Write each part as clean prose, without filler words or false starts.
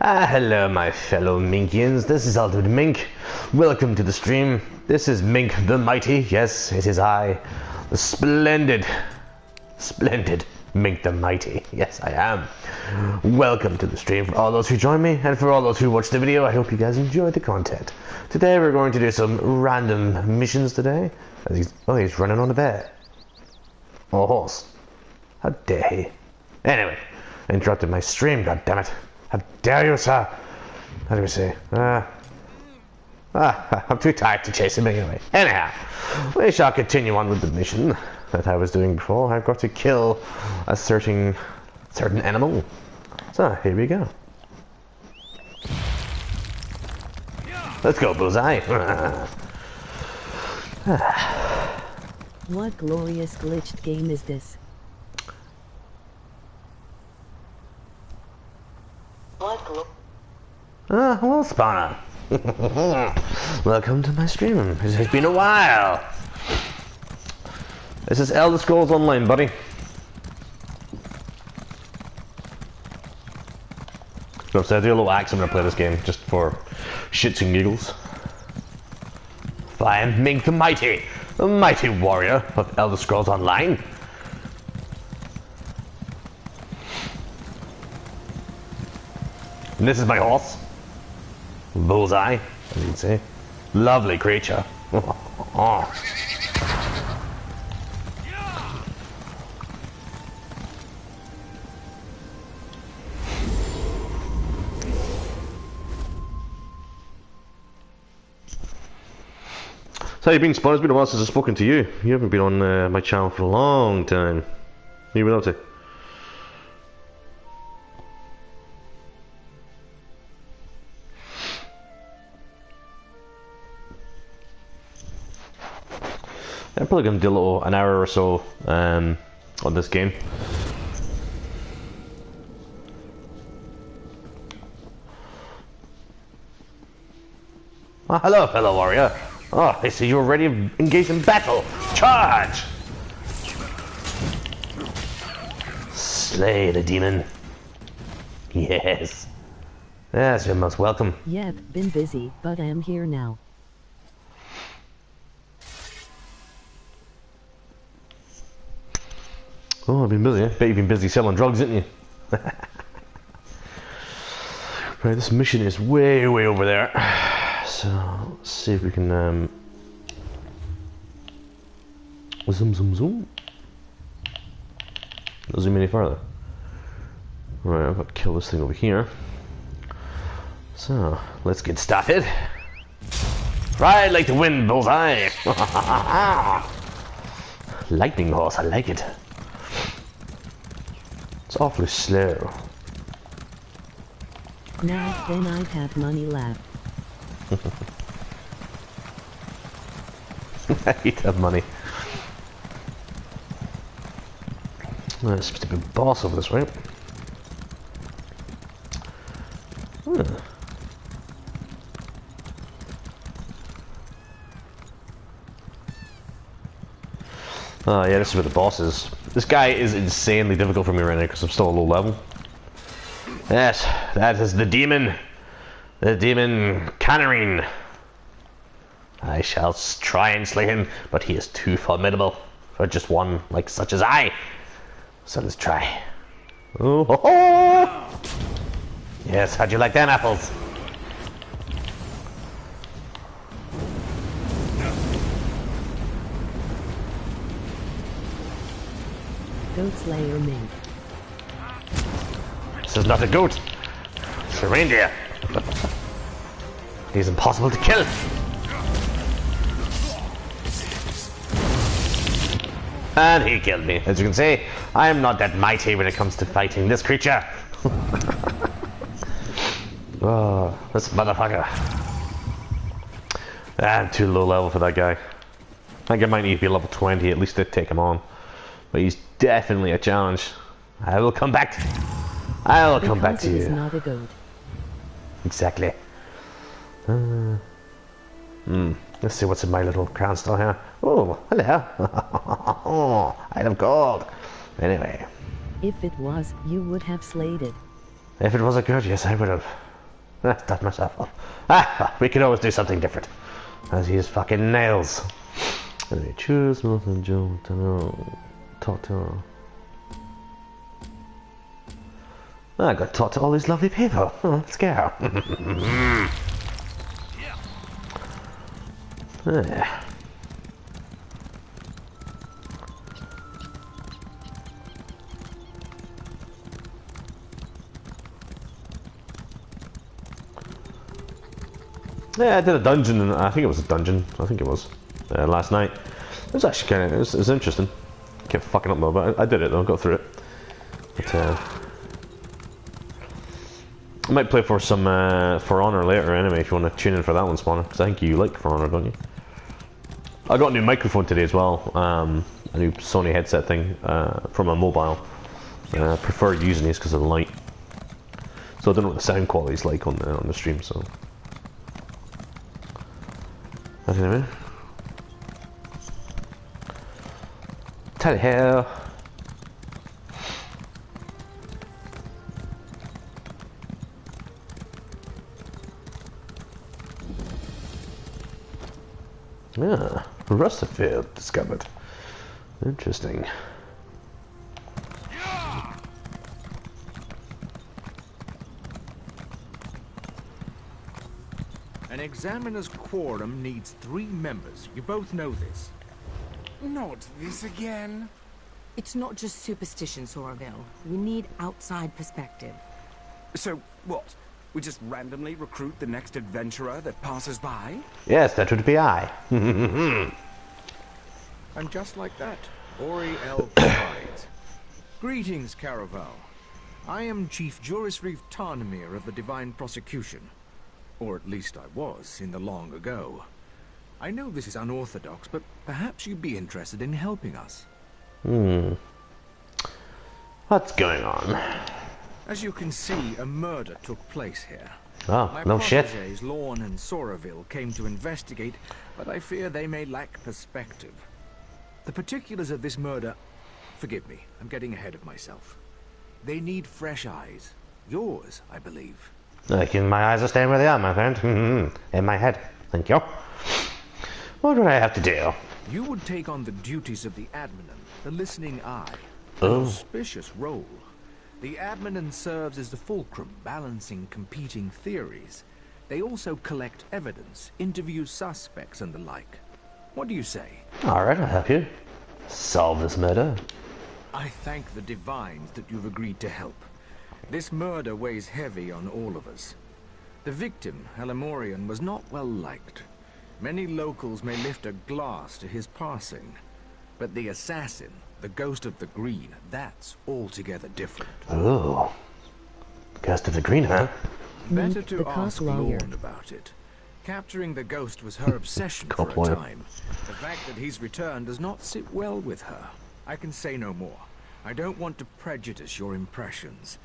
Hello my fellow Minkians, this is Ultimatemink. Welcome to the stream. This is Mink the Mighty. Yes, it is I, the splendid Mink the Mighty. Yes, I am. Welcome to the stream for all those who join me, and for all those who watch the video. I hope you guys enjoyed the content. Today we're going to do some random missions today. He's running on a bear. Or a horse. How dare he? Anyway, interrupted my stream, goddammit. How dare you, sir? How do we say? I'm too tired to chase him anyway. Anyhow, we shall continue on with the mission that I was doing before. I've got to kill a certain animal. So, here we go. Let's go, Bullseye. What glorious glitched game is this? Hello, Spawner. Welcome to my stream. It has been a while. This is Elder Scrolls Online, buddy. So I do a little axe. I'm gonna play this game just for shits and giggles. I am Mink the Mighty, the mighty warrior of Elder Scrolls Online. And this is my horse. Bullseye, as you'd say. Lovely creature. So you've been Spawn? It's been a while since I've spoken to you. You haven't been on my channel for a long time. What have you been up to? I'm probably going to do an hour or so on this game. Oh, hello, fellow warrior. Oh, I see you're ready to engage in battle. Charge! Slay the demon. Yes. Yes, you're most welcome. Yep, been busy, but I'm here now. Oh, I've been busy. I bet you've been busy selling drugs, haven't you? Right, this mission is way over there. So, let's see if we can, zoom. Not zoom any farther. Right, I've got to kill this thing over here. So, let's get started. Ride like the wind, Bullseye! Lightning horse, I like it. It's awfully slow. Now, then I'd have money left. I'd have money. There's supposed to be a boss over this way. Oh yeah, this is where the boss is. This guy is insanely difficult for me right now because I'm still a low level. Yes, that is the demon. The demon Canarine. I shall try and slay him, but he is too formidable for just one like such as I. So let's try. Oh, ho, ho. Yes, how'd you like them apples? Goat Slayer Mink. This is not a goat. It's a reindeer. He's impossible to kill. And he killed me. As you can see, I am not that mighty when it comes to fighting this creature. Oh, this motherfucker. I'm too low level for that guy. I think I might need to be level 20 at least to take him on. But he's definitely a challenge. I will come back. I will come back to you. Because he is not a goat. Exactly. Let's see what's in my little crown store here. Oh, hello. Item gold. Anyway. If it was, you would have slayed it. If it was a goat, yes, I would have. Dust myself off. Ah, we could always do something different. Let's use fucking nails. Let me choose Wilson Joe to know. Talk to her. I got to talk to all these lovely people. Oh, let's go. Yeah. Yeah, I did a dungeon, I think it was a dungeon, last night. It was actually kind of, it was interesting. Kept fucking up though, but I did it though, got through it. But, I might play for some, For Honor later anyway, if you want to tune in for that one, Spawner, because I think you like For Honor, don't you? I got a new microphone today as well, a new Sony headset thing, from a mobile. I prefer using these because of the light. So I don't know what the sound quality is like on the stream, so... Anyway. Tell hell. Yeah, Rustifield discovered. Interesting. An examiner's quorum needs 3 members. You both know this. Not this again. It's not just superstition, Soraville. We need outside perspective. So, what? We just randomly recruit the next adventurer that passes by? Yes, that would be I. And just like that, Ori L. provides. Greetings, Caraval. I am Chief Juris Reeve Tarnamir of the Divine Prosecution. Or at least I was, in the long ago. I know this is unorthodox, but perhaps you'd be interested in helping us. What's going on? As you can see, a murder took place here. Oh, no shit. My protégés, Lorne and Soraville, came to investigate, but I fear they may lack perspective. The particulars of this murder... Forgive me, I'm getting ahead of myself. They need fresh eyes. Yours, I believe. My eyes are staying where they are, my friend. In my head. Thank you. What would I have to do? You would take on the duties of the Adminan, the listening eye. Oh. An auspicious role. The Adminan serves as the fulcrum, balancing competing theories. They also collect evidence, interview suspects and the like. What do you say? Alright, I'll help you. Solve this murder. I thank the Divines that you've agreed to help. This murder weighs heavy on all of us. The victim, Elamorian, was not well liked. Many locals may lift a glass to his passing. But the assassin, the Ghost of the Green, that's altogether different. Ooh. Ghost of the Green, huh? Better Mink to the ask lawyer. Lorne about it. Capturing the ghost was her obsession for a lawyer. time. The fact that he's returned does not sit well with her. I can say no more. I don't want to prejudice your impressions.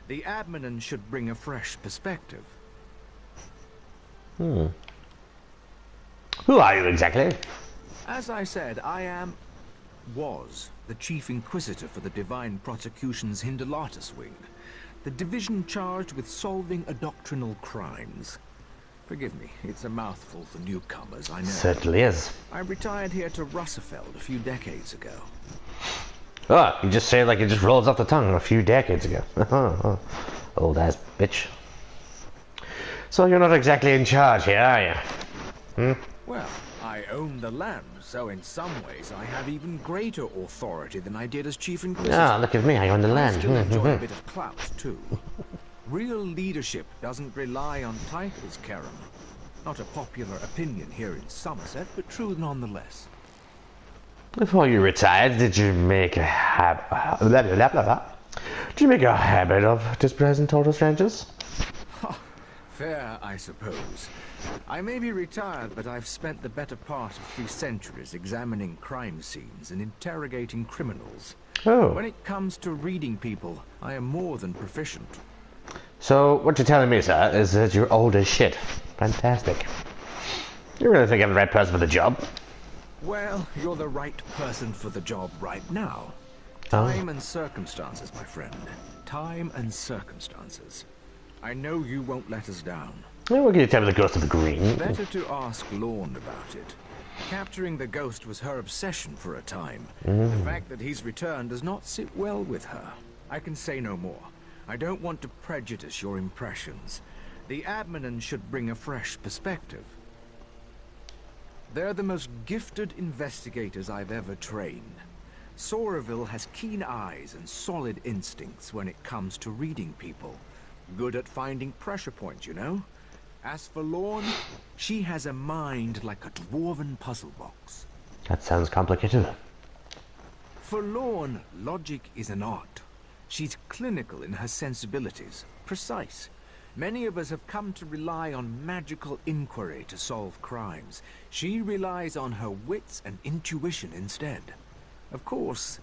The Adminan should bring a fresh perspective. Who are you exactly? As I said, was the Chief Inquisitor for the Divine Prosecution's Hindelatus wing. The division charged with solving doctrinal crimes. Forgive me, it's a mouthful for newcomers, I know. Certainly is. I retired here to Russefeld a few decades ago. Oh, you just say it like it just rolls off the tongue a few decades ago. Old ass bitch. So you're not exactly in charge here, are you? Well, I own the land, so in some ways I have even greater authority than I did as Chief Inquisitor. Ah, look at me, I own the I land. still enjoy a bit of clout, too. Real leadership doesn't rely on titles, Karam. Not a popular opinion here in Somerset, but true nonetheless. Before you retired, did you make a habit? Did you make a habit of despising total strangers? Fair, I suppose. I may be retired, but I've spent the better part of 3 centuries examining crime scenes and interrogating criminals. Oh. When it comes to reading people, I am more than proficient. So, what you're telling me, sir, is that you're old as shit. Fantastic. You really think I'm the right person for the job? Well, you're the right person for the job right now. Time and circumstances, my friend. Time and circumstances. I know you won't let us down. Well, what can you tell me the ghost of the green? Better to ask Lorne about it. Capturing the ghost was her obsession for a time. The fact that he's returned does not sit well with her. I can say no more. I don't want to prejudice your impressions. The adminins should bring a fresh perspective. They're the most gifted investigators I've ever trained. Soraville has keen eyes and solid instincts when it comes to reading people. Good at finding pressure points, you know? As for Lorne, she has a mind like a dwarven puzzle box. That sounds complicated. For Lorne, logic is an art. She's clinical in her sensibilities, precise. Many of us have come to rely on magical inquiry to solve crimes. She relies on her wits and intuition instead. Of course,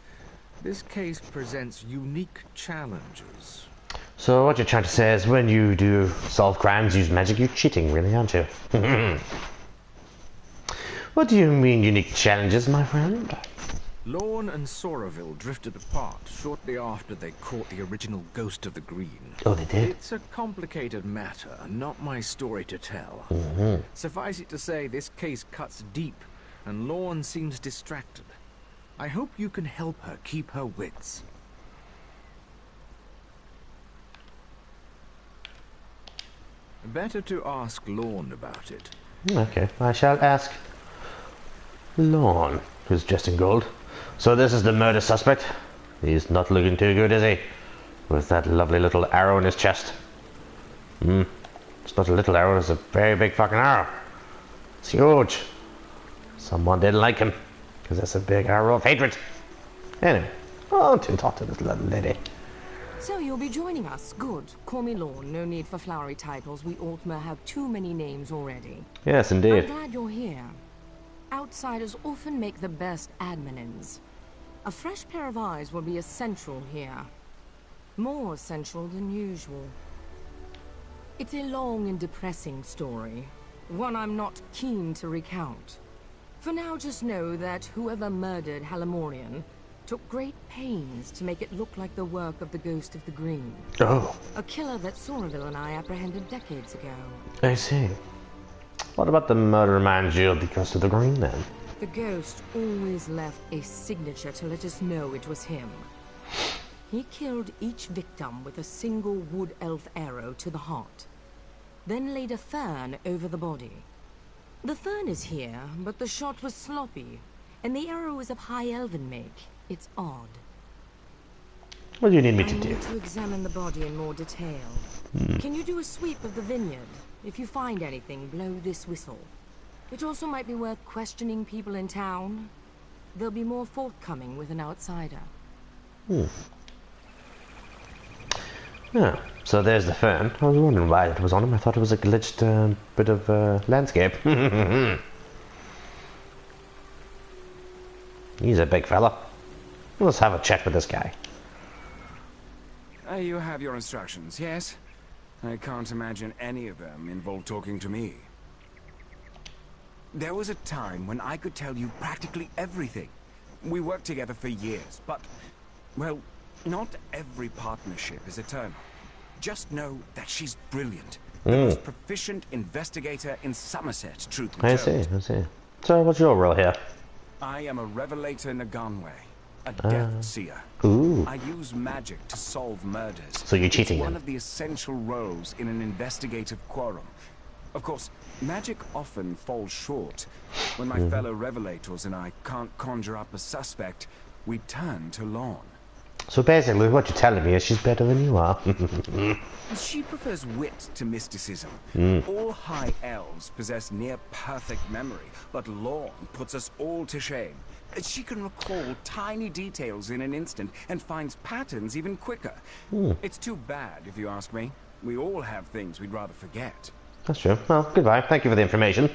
this case presents unique challenges. So what you're trying to say is when you do solve crimes, use magic, you're cheating, really, aren't you? What do you mean unique challenges, my friend? Lorne and Soraville drifted apart shortly after they caught the original Ghost of the Green. Oh, they did? It's a complicated matter, not my story to tell. Suffice it to say, this case cuts deep, and Lorne seems distracted. I hope you can help her keep her wits. Better to ask Lorne about it. Okay, I shall ask Lorne, who's dressed in gold. So this is the murder suspect. He's not looking too good, is he? With that lovely little arrow in his chest. It's not a little arrow, it's a very big fucking arrow. It's huge. Someone didn't like him, because that's a big arrow of hatred. Anyway, on to talk to this little lady. So you'll be joining us. Good. Call me Lorne. No need for flowery titles. We Altmer have too many names already. Yes, indeed. I'm glad you're here. Outsiders often make the best adminins. A fresh pair of eyes will be essential here. More essential than usual. It's a long and depressing story. One I'm not keen to recount. For now, just know that whoever murdered Halimorian took great pains to make it look like the work of the Ghost of the Green. Oh, A killer that Soraville and I apprehended decades ago. I see. What about the murderer man jailed because of the green then? The ghost always left a signature to let us know it was him. He killed each victim with a single wood elf arrow to the heart, then laid a fern over the body. The fern is here, but the shot was sloppy, and the arrow is of high elven make. It's odd. What do you need me I to do? need to examine the body in more detail. Can you do a sweep of the vineyard? If you find anything, blow this whistle. It also might be worth questioning people in town. They'll be more forthcoming with an outsider. Yeah, so there's the fern. I was wondering why it was on him. I thought it was a glitched bit of landscape. He's a big fella. Let's have a chat with this guy. You have your instructions, yes? I can't imagine any of them involve talking to me. There was a time when I could tell you practically everything. We worked together for years, but, well, not every partnership is eternal. Just know that she's brilliant. The most proficient investigator in Somerset, truth be I told. see, I see. So what's your role here? I am a Revelator Naganwe, a Death Seer. Ooh. I use magic to solve murders. So you're cheating It's one then? of the essential roles in an investigative quorum. Of course, magic often falls short. When my fellow Revelators and I can't conjure up a suspect, we turn to Lorne. So basically what you're telling me is she's better than you are. She prefers wit to mysticism. All high elves possess near-perfect memory, but Lorne puts us all to shame. She can recall tiny details in an instant and finds patterns even quicker. It's too bad, if you ask me. We all have things we'd rather forget. That's true. Well, goodbye. Thank you for the information.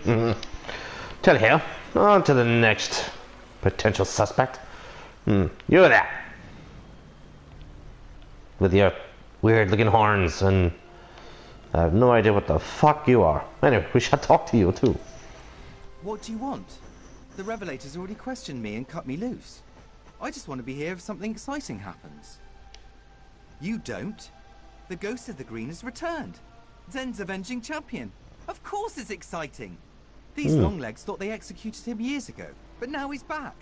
Tell you here. On to the next potential suspect. You there. With your weird looking horns, and I have no idea what the fuck you are. Anyway, we shall talk to you too. What do you want? The Revelators already questioned me and cut me loose. I just want to be here if something exciting happens. You don't. The ghost of the green has returned. Zen's avenging champion. Of course it's exciting. These longlegs thought they executed him years ago, but now he's back,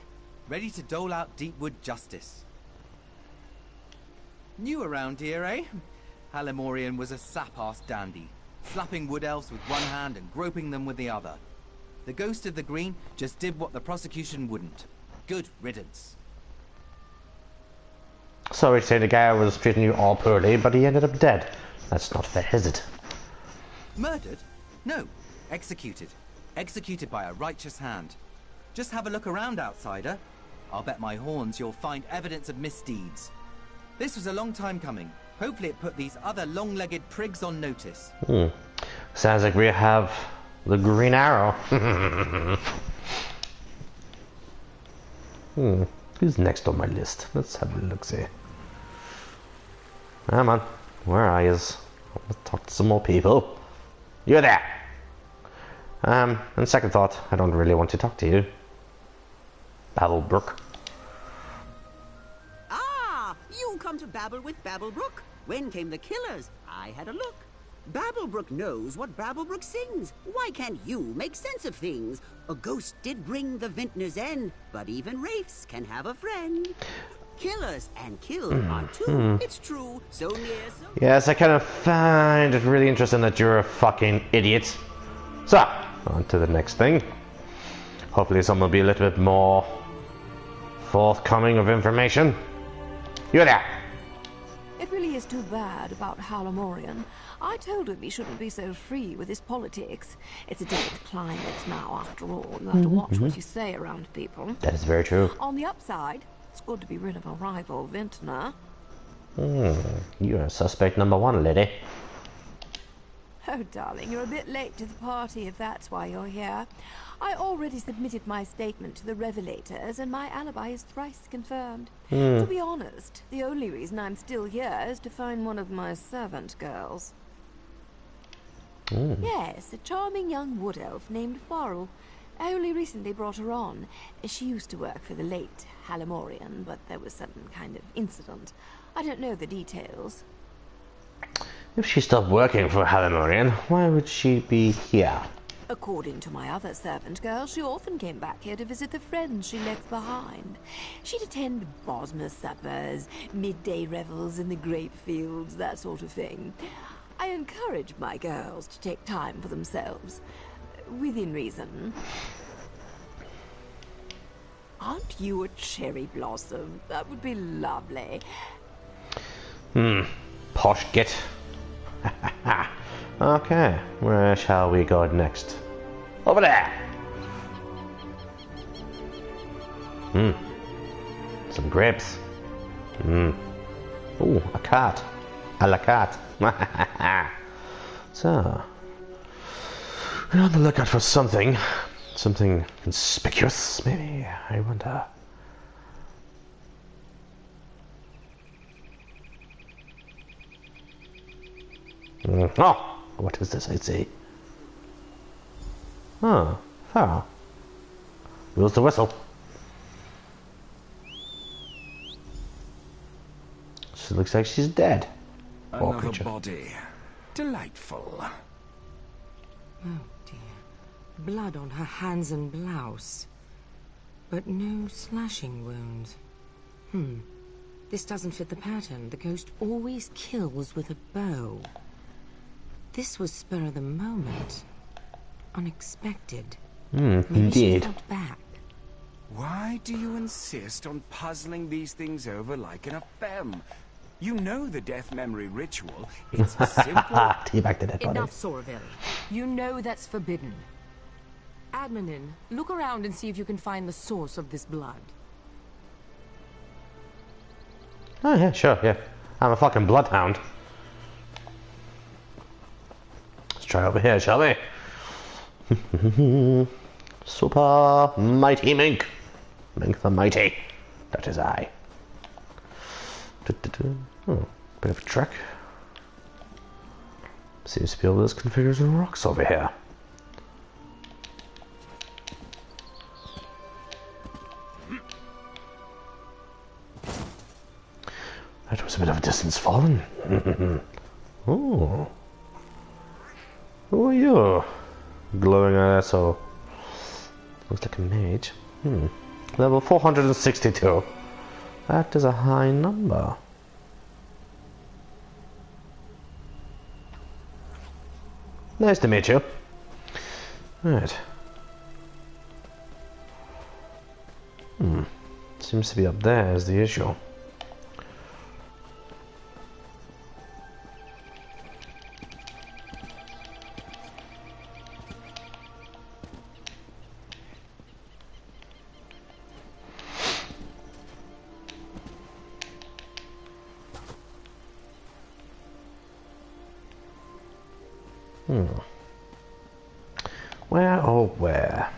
ready to dole out Deepwood justice. New around here, eh? Halimorian was a sap-ass dandy, slapping wood elves with one hand and groping them with the other. The ghost of the green just did what the prosecution wouldn't. Good riddance. Sorry to say the guy was treating you all poorly, but he ended up dead. That's not fair, is it? Murdered? No, executed. Executed by a righteous hand. Just have a look around, outsider. I'll bet my horns you'll find evidence of misdeeds. This was a long time coming. Hopefully it put these other long-legged prigs on notice. Sounds like we have the green arrow. Who's next on my list? Let's have a look-see. Come on, where are you? Let's talk to some more people. You're there! On second thought, I don't really want to talk to you. Babblebrook. Ah, you come to babble with Babblebrook? When came the killers? I had a look. Babblebrook knows what Babblebrook sings. Why can't you make sense of things? A ghost did bring the vintner's end, but even wraiths can have a friend. Killers and killed are two. It's true. So near, so... Yes, I kind of find it really interesting that you're a fucking idiot. So, on to the next thing. Hopefully someone will be a little bit more forthcoming of information. You're there. It really is too bad about Halimorian. I told him he shouldn't be so free with his politics. It's a different climate now, after all. You have to watch what you say around people. That is very true. On the upside, it's good to be rid of a rival vintner. You're suspect number one, lady. Oh, darling, you're a bit late to the party if that's why you're here. I already submitted my statement to the revelators, and my alibi is thrice confirmed. To be honest, the only reason I'm still here is to find one of my servant girls. Yes, a charming young wood elf named Farrell. I only recently brought her on. She used to work for the late Halimorian, but there was some kind of incident. I don't know the details. If she stopped working for Halimorian, why would she be here? According to my other servant girl, she often came back here to visit the friends she left behind. She'd attend Bosma suppers, midday revels in the grape fields, that sort of thing. I encourage my girls to take time for themselves, within reason. Aren't you a cherry blossom? That would be lovely. Posh git. Okay, where shall we go next? Over there! Some grapes. Ooh, a cat. A la cat. So, we're on the lookout for something. Something conspicuous, maybe? I wonder. Oh! What is this I see? Oh, Farrell. Where's the whistle? She looks like she's dead. Poor Another creature. body. Delightful. Oh dear. Blood on her hands and blouse. But no slashing wounds. This doesn't fit the pattern. The ghost always kills with a bow. This was spur of the moment. Unexpected. Maybe she Indeed. fought back. Why do you insist on puzzling these things over like an femme? You know the death memory ritual. It's simple. Teabag the dead body. Enough, Sorville. You know that's forbidden. Admin, look around and see if you can find the source of this blood. Oh yeah, sure, yeah. I'm a fucking bloodhound. Let's try over here, shall we? Super Mighty Mink. Mink the Mighty. That is I. Oh, bit of a trek. Seems to be all those configures and rocks over here. That was a bit of a distance fallen. Oh. Who are you? Glowing asshole. Looks like a mage. Level 462. That is a high number. Nice to meet you. Right. Seems to be up there is the issue. Where, oh where?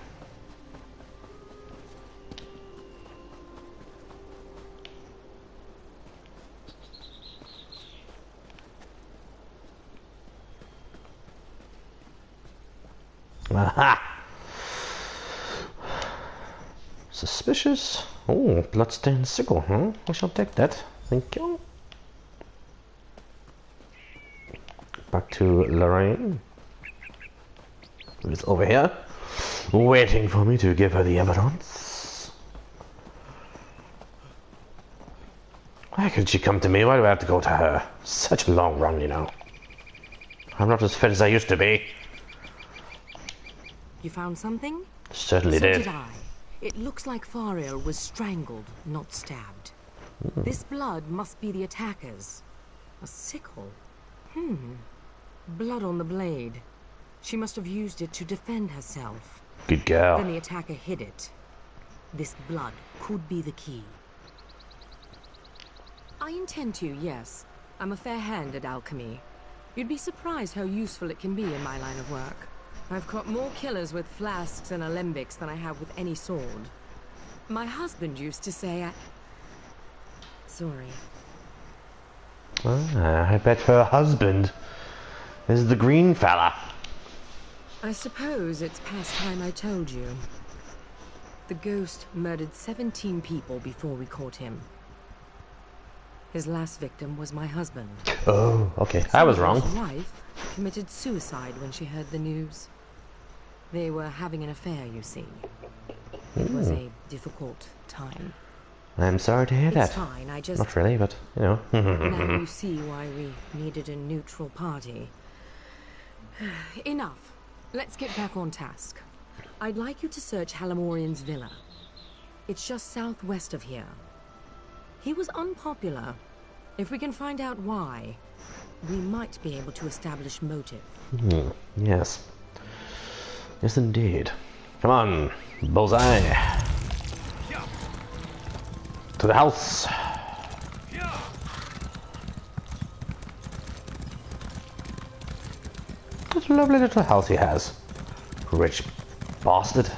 Aha! Suspicious. Oh, bloodstained sickle, huh? I shall take that. Thank you. Back to Lorraine. Who's over here, waiting for me to give her the evidence. Why could she come to me? Why do I have to go to her? Such a long run, you know. I'm not as fit as I used to be. You found something? Certainly So did. did I. It looks like Fariel was strangled, not stabbed. This blood must be the attacker's. A sickle. Blood on the blade. She must have used it to defend herself. Good girl. Then the attacker hid it. This blood could be the key. I intend to, yes. I'm a fair hand at alchemy. You'd be surprised how useful it can be in my line of work. I've caught more killers with flasks and alembics than I have with any sword. My husband used to say Sorry. I bet her husband is the green fella. I suppose it's past time I told you. The ghost murdered 17 people before we caught him. His last victim was my husband. Oh, okay. I was wrong. His wife committed suicide when she heard the news. They were having an affair, you see. It was a difficult time. I'm sorry to hear that. It's fine, I just... Not really, but, you know. Now you see why we needed a neutral party. Enough. Let's get back on task. I'd like you to search Halamorian's villa. It's just southwest of here. He was unpopular. If we can find out why, we might be able to establish motive. Yes. Yes, indeed. Come on, bullseye. To the house. What a lovely little house he has. Rich bastard.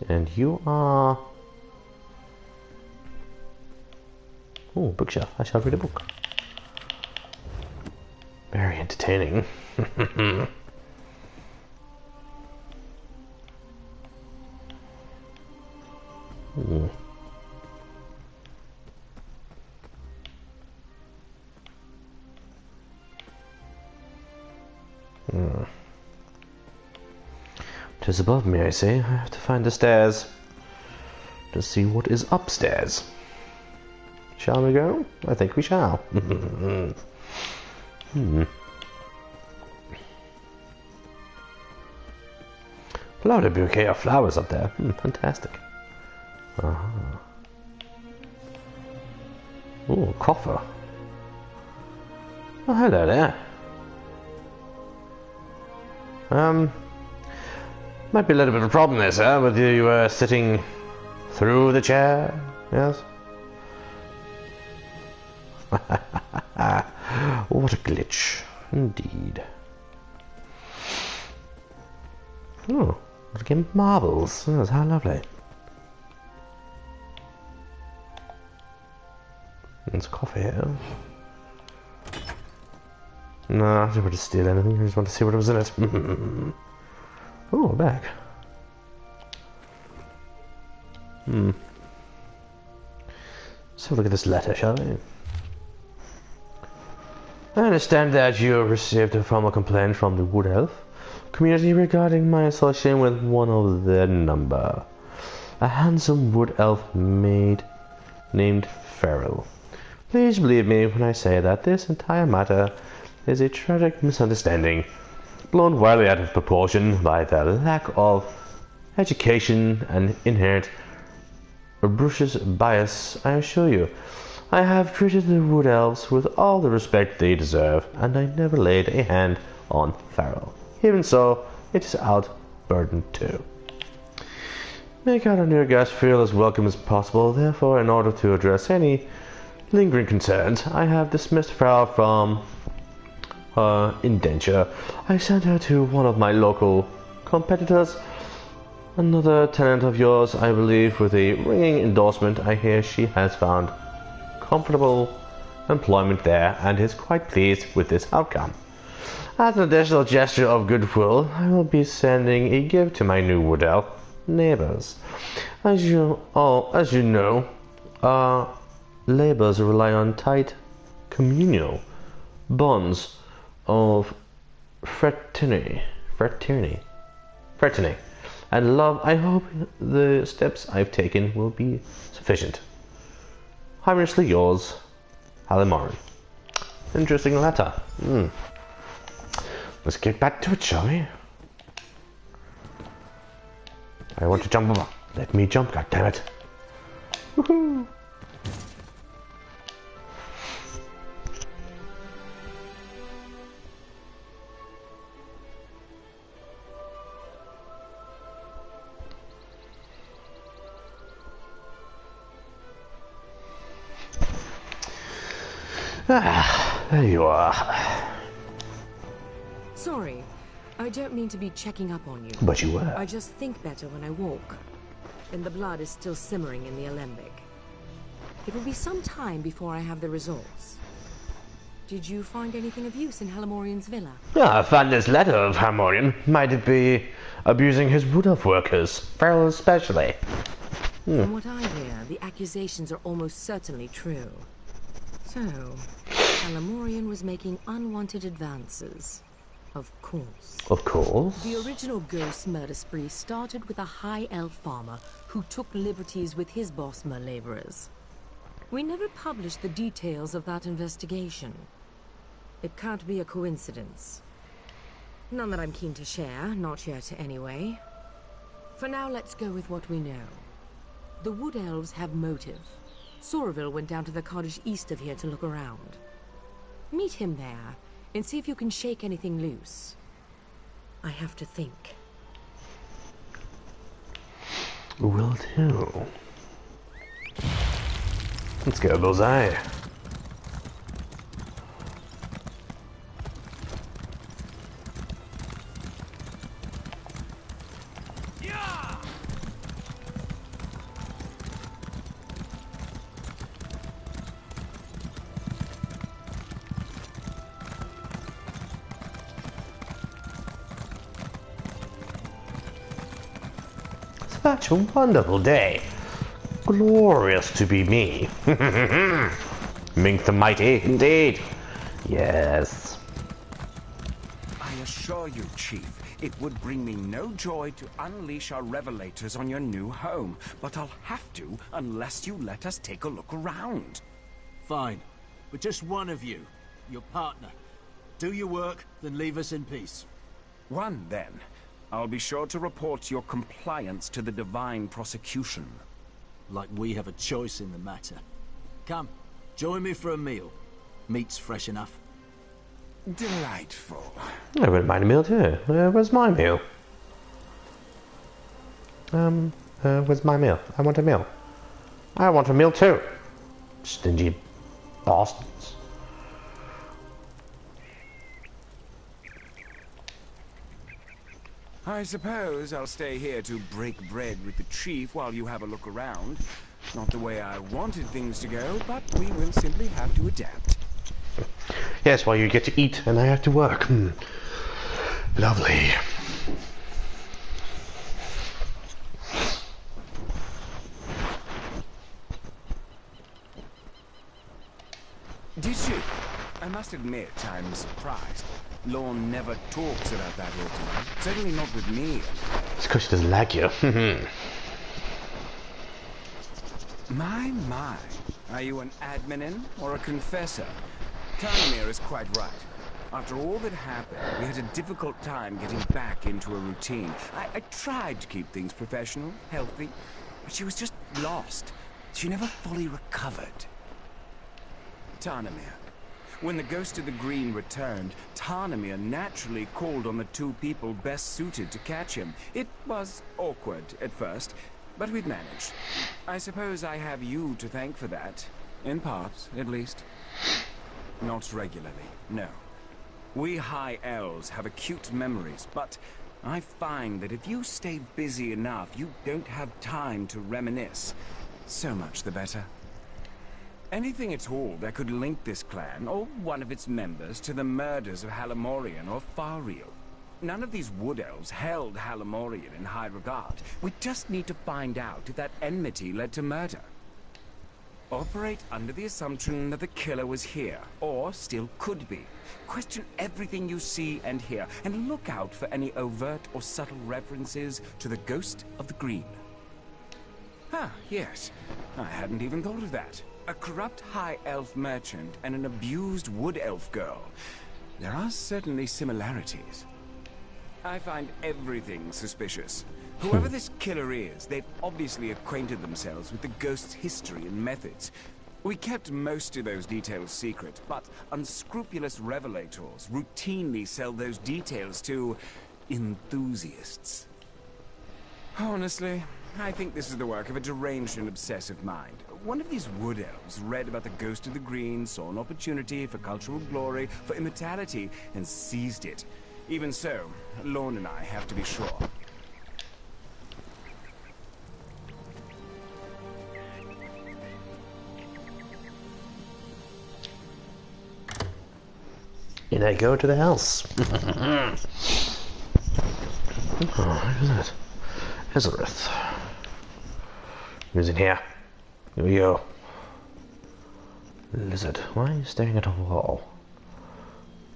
And you are... Oh, bookshelf. I shall read a book. Very entertaining. It is above me, I see. I have to find the stairs to see what is upstairs. Shall we go? I think we shall. Lovely bouquet of flowers up there. Fantastic. Oh, coffer. Oh, hello there. Might be a little bit of a problem there, sir, with you sitting through the chair. Yes? What a glitch, indeed. Oh, what a game of marbles. Oh, how lovely. There's coffee here. No, I didn't want to steal anything. I just wanted to see what was in it. Oh, a bag. Let's have a look at this letter, shall we? I understand that you received a formal complaint from the Wood Elf community regarding my association with one of their number. A handsome Wood Elf maid named Farrell. Please believe me when I say that this entire matter is a tragic misunderstanding, blown wildly out of proportion by the lack of education and inherent atrocious bias, I assure you. I have treated the Wood Elves with all the respect they deserve, and I never laid a hand on Farrell. Even so, it is out burden too. Make our new guest feel as welcome as possible. Therefore, in order to address any lingering concerns, I have dismissed Farrell from her indenture. I sent her to one of my local competitors, another tenant of yours, I believe, with a ringing endorsement. I hear she has found comfortable employment there and is quite pleased with this outcome. As an additional gesture of goodwill, I will be sending a gift to my new Wood Elf neighbors. As you know, our labors rely on tight communal bonds of fraternity, and love. I hope the steps I've taken will be sufficient. Harmlessly yours, Halimoran. Interesting letter. Let's get back to it, shall we? I want to jump over. Let me jump, goddammit. Woohoo! Ah, there you are. Sorry, I don't mean to be checking up on you. But you were. I just think better when I walk. And the blood is still simmering in the alembic. It will be some time before I have the results. Did you find anything of use in Halimorian's villa? I found this letter of Halimorian. Might it be abusing his Wood Elf workers, Farrell especially? From what I hear, the accusations are almost certainly true. So, Halimorian was making unwanted advances. Of course. Of course. The original ghost murder spree started with a high elf farmer who took liberties with his Bosmer laborers. We never published the details of that investigation. It can't be a coincidence. None that I'm keen to share, not yet anyway. For now, let's go with what we know. The Wood Elves have motive. Soraville went down to the cottage east of here to look around. Meet him there, and see if you can shake anything loose. I have to think. Will do. Let's go, Bullseye. Such a wonderful day. Glorious to be me. Mink the Mighty, indeed. Yes. I assure you, Chief, it would bring me no joy to unleash our revelators on your new home, but I'll have to unless you let us take a look around. Fine, but just one of you, your partner. Do your work, then leave us in peace. One, then. I'll be sure to report your compliance to the divine prosecution. Like we have a choice in the matter. Come, join me for a meal. Meat's fresh enough. Delightful. I wouldn't mind a meal too. Where's my meal? Where's my meal? I want a meal. I want a meal too. Stingy bastards. I suppose I'll stay here to break bread with the Chief while you have a look around. Not the way I wanted things to go, but we will simply have to adapt. Yes, while you get to eat and I have to work. Lovely. Did she? I must admit, I'm surprised. Lorne never talks about that ordeal. Certainly not with me. It's because she doesn't like you. My. Are you an adminin or a confessor? Tanamir is quite right. After all that happened, we had a difficult time getting back into a routine. I tried to keep things professional, healthy, but she was just lost. She never fully recovered. Tanamir. When the Ghost of the Green returned, Tanamir naturally called on the two people best suited to catch him. It was awkward at first, but we've managed. I suppose I have you to thank for that. In part, at least. Not regularly, no. We High Elves have acute memories, but I find that if you stay busy enough, you don't have time to reminisce. So much the better. Anything at all that could link this clan, or one of its members, to the murders of Halamorian or Fariel. None of these Wood Elves held Halamorian in high regard. We just need to find out if that enmity led to murder. Operate under the assumption that the killer was here, or still could be. Question everything you see and hear, and look out for any overt or subtle references to the Ghost of the Green. Ah, yes. I hadn't even thought of that. A corrupt High Elf merchant and an abused Wood Elf girl. There are certainly similarities. I find everything suspicious. Whoever this killer is, they've obviously acquainted themselves with the Ghost's history and methods. We kept most of those details secret, but unscrupulous revelators routinely sell those details to enthusiasts. Honestly, I think this is the work of a deranged and obsessive mind. One of these Wood Elves read about the Ghost of the Green, saw an opportunity for cultural glory, for immortality, and seized it. Even so, Lorne and I have to be sure. And I go to the house. Oh, look at that. Ezereth. Who's in here? Here we go. Lizard, why are you staring at a wall?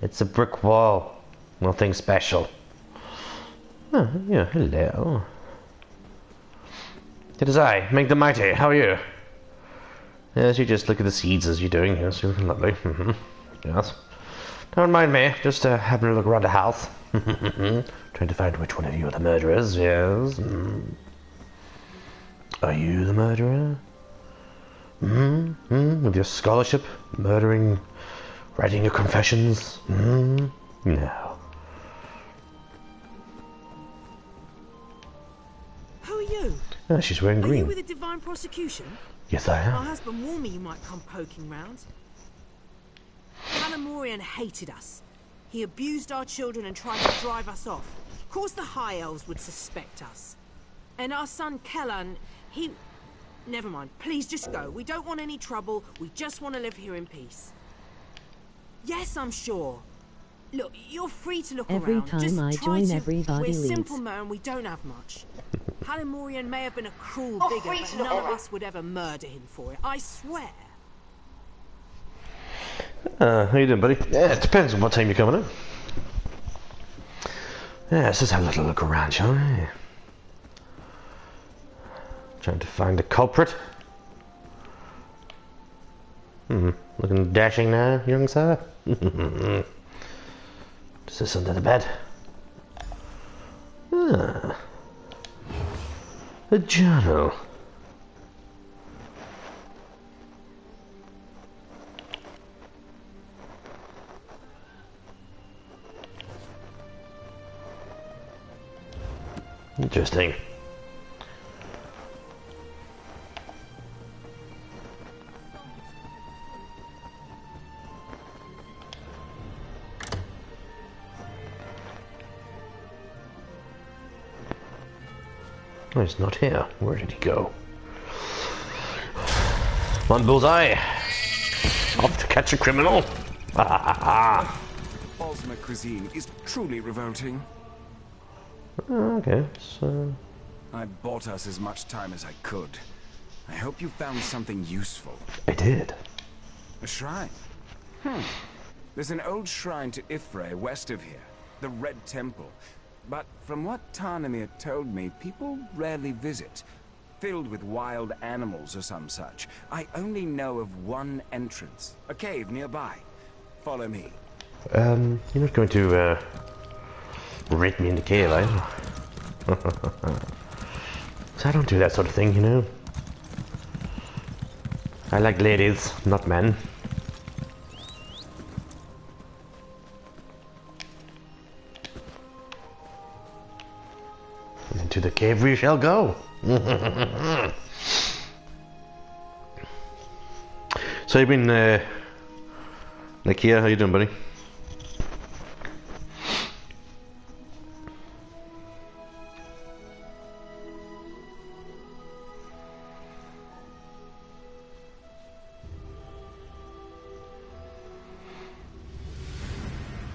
It's a brick wall. Nothing special. Oh, yeah, hello. It is I, Mink the Mighty. How are you? Yes, you just look at the seeds as you're doing. Yes, you're lovely. Yes. Don't mind me, just having a look around the house. Trying to find which one of you are the murderers, yes. Are you the murderer? With your scholarship, murdering, writing your confessions? No. Who are you? Oh, she's wearing Are green. you with the Divine Prosecution? Yes, I My am. husband warned me you might come poking round. Halamorian hated us. He abused our children and tried to drive us off. Of course the High Elves would suspect us. And our son Kellan, he... Never mind, please just go. We don't want any trouble. We just want to live here in peace. Yes, I'm sure. Look, you're free to look Every around. time Just I try join, to. everybody We're leaves. simple men and we don't have much. Halamorian may have been a cruel Oh, bigger, free but to look none of around. us would ever murder him for it. I swear. How you doing, buddy? Yeah, it depends on what time you're coming in. Yeah, let's just have a little look around, shall we? Trying to find the culprit. Looking dashing now, young sir. Is this under the bed? A journal. Interesting. Oh, he's not here. Where did he go? Come on, Bullseye. Off to catch a criminal. Bosmer cuisine is truly revolting. Okay, so... I bought us as much time as I could. I hope you found something useful. I did. A shrine? There's an old shrine to Ifre west of here, the Red Temple. But from what Tarnamir told me, people rarely visit. Filled with wild animals or some such. I only know of one entrance, a cave nearby. Follow me. You're not going to, rape me in the cave, are you? So I don't do that sort of thing, you know. I like ladies, not men. Into the cave we shall go. So you've been, Nakia, how you doing, buddy?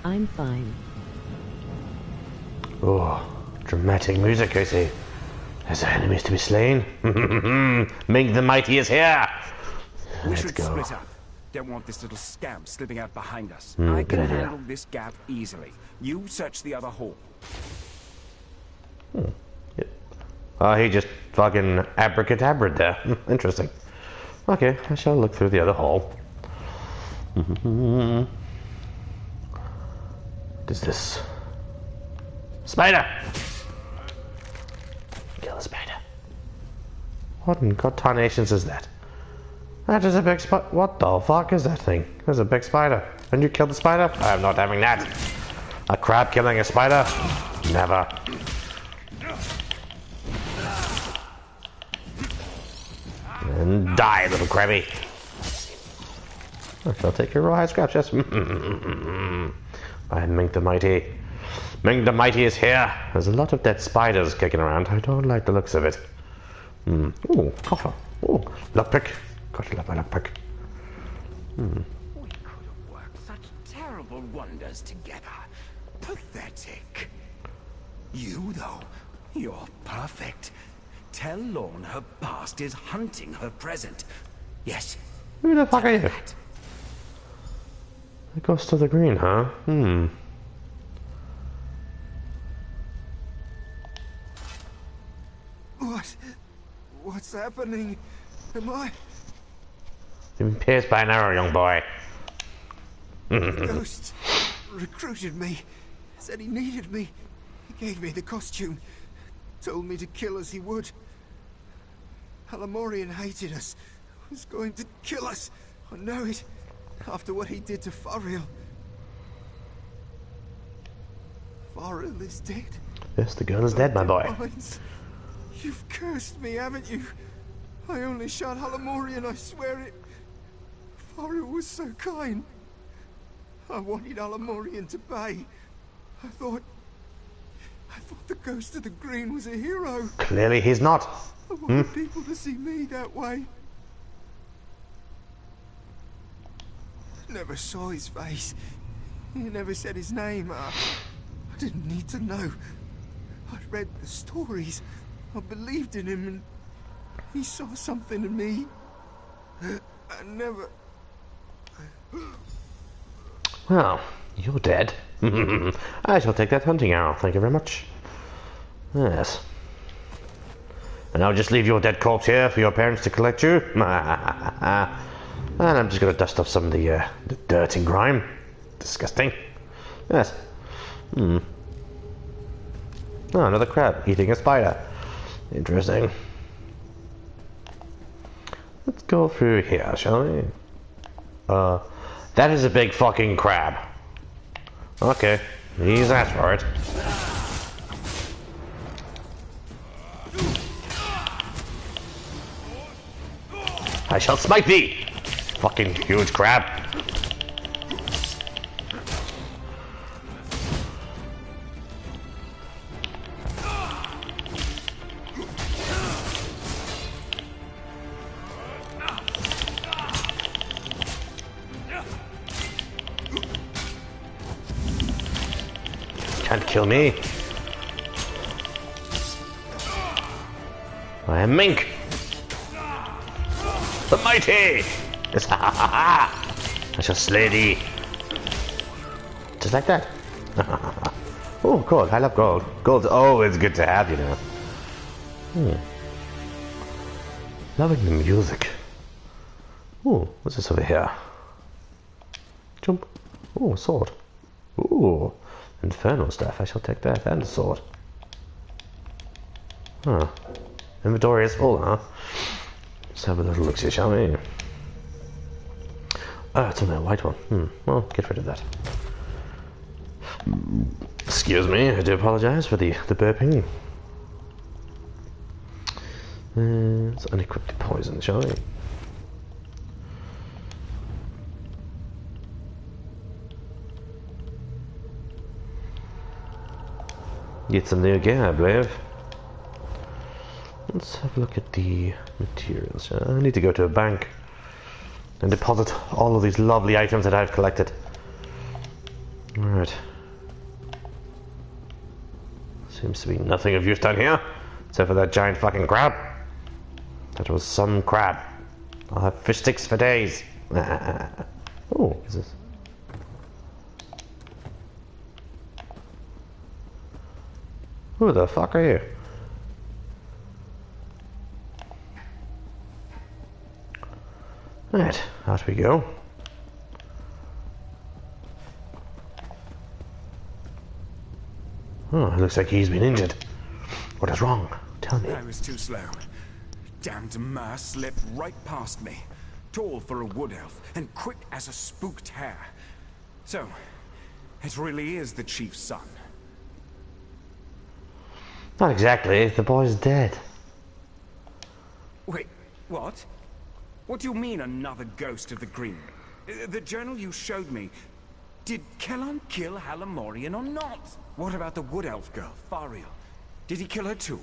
I'm fine. Oh, dramatic music, I see. There's enemies to be slain. Mink the Mighty is here. We should split up. Don't want this little scamp slipping out behind us. I good can idea. handle this gap easily. You search the other hall. Yep. Oh, he just fucking abracadabraed there. Interesting. Okay, I shall look through the other hall. What is this? Spider! Kill the spider. What in God tarnations is that? That is a big spider. What the fuck is that thing? There's a big spider. And you killed the spider? I'm not having that. A crab killing a spider? Never. And die, little crabby. I shall take your rawhide scraps, yes. I'm Mink the Mighty. Mink the Mighty is here. There's a lot of dead spiders kicking around. I don't like the looks of it. Ooh, coffer. Ooh, lockpick. Gotta love my lockpick. We could have worked such terrible wonders together. Pathetic. You, though, you're perfect. Tell Lorne her past is hunting her present. Yes. Who the fuck are you? The Ghost of the Green, huh? What's happening? Am I? You've been pierced by an arrow, young boy. The ghost recruited me. Said he needed me. He gave me the costume. Told me to kill as he would. Alamorian hated us. Was going to kill us. I know it. After what he did to Fariel. Fariel is dead. Yes, the girl is dead, my boy. Mines. You've cursed me, haven't you? I only shot Alamorian, I swear it. Fariel was so kind. I wanted Alamorian to pay. I thought the Ghost of the Green was a hero. Clearly he's not. I wanted people to see me that way. Never saw his face. He never said his name. I didn't need to know. I'd read the stories. I believed in him and he saw something in me. I never... Well, you're dead. I shall take that hunting arrow, thank you very much. Yes. And I'll just leave your dead corpse here for your parents to collect you. And I'm just going to dust off some of the dirt and grime. Disgusting. Yes. Oh, another crab eating a spider. Interesting. Let's go through here, shall we? That is a big fucking crab. Okay, he's asked for it. I shall smite thee! Fucking huge crab. can't kill me. I am Mink the Mighty. Yes, ha ha ha ha. I shall slay thee. Just like that. Oh, gold. I love gold. Gold's always good to have, you know. Loving the music. Oh, what's this over here? Jump. Oh, a sword. Ooh, Inferno staff. I shall take that and a sword. Huh. Inventory is full, huh? Let's have a little look-see, shall we? Ah, it's only a white one. Well, get rid of that. Excuse me, I do apologize for the burping. Let's unequip the poison, shall we? Get some new gear, I believe. Let's have a look at the materials. I need to go to a bank and deposit all of these lovely items that I've collected. Alright. Seems to be nothing of use down here, except for that giant fucking crab. That was some crab. I'll have fish sticks for days. Oh, what is this? Who the fuck are you? Right, out we go. Oh, it looks like he's been injured. What is wrong? Tell me. I was too slow. Damned Mer slipped right past me. Tall for a wood elf, and quick as a spooked hare. So, it really is the chief's son. Not exactly. The boy's dead. Wait, what? What do you mean, another ghost of the green? The journal you showed me. Did Kellan kill Halamorian or not? What about the wood elf girl, Fariel? Did he kill her too?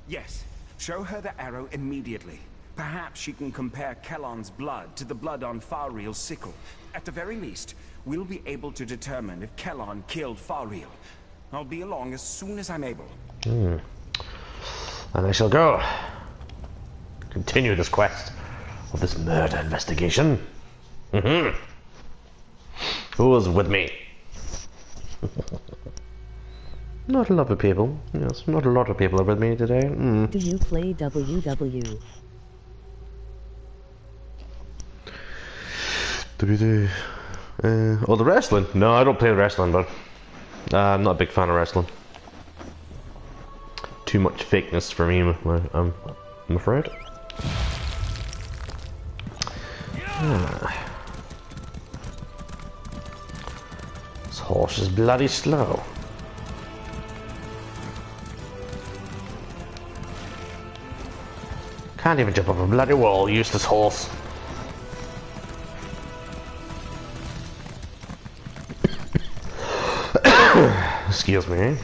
Yes. Show her the arrow immediately. Perhaps she can compare Kellan's blood to the blood on Fariel's sickle. At the very least, we'll be able to determine if Kellan killed Fariel. I'll be along as soon as I'm able. And I shall go. Continue this quest of this murder investigation. Who is with me? Not a lot of people. Yes, not a lot of people are with me today. Do you play WW? Oh, the wrestling? No, I don't play the wrestling, but I'm not a big fan of wrestling. Too much fakeness for me, I'm afraid. This horse is bloody slow. Can't even jump up a bloody wall, useless horse. Excuse me.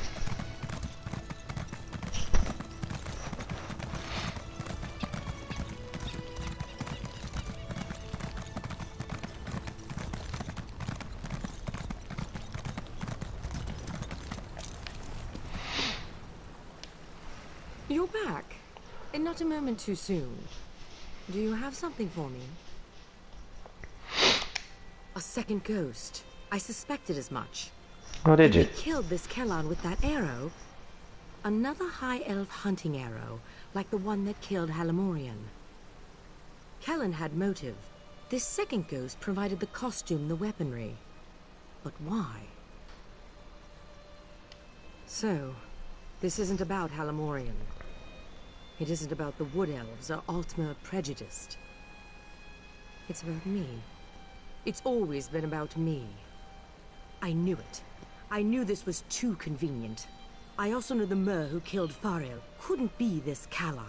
You're back. And not a moment too soon. Do you have something for me? A second ghost. I suspected as much. Oh, did you? We killed this Kellan with that arrow. Another high elf hunting arrow, like the one that killed Halamorian. Kellan had motive. This second ghost provided the costume, the weaponry. But why? So, this isn't about Halamorian. It isn't about the Wood Elves or Ultima prejudiced. It's about me. It's always been about me. I knew it. I knew this was too convenient. I also knew the Mer who killed Fariel couldn't be this Kellan.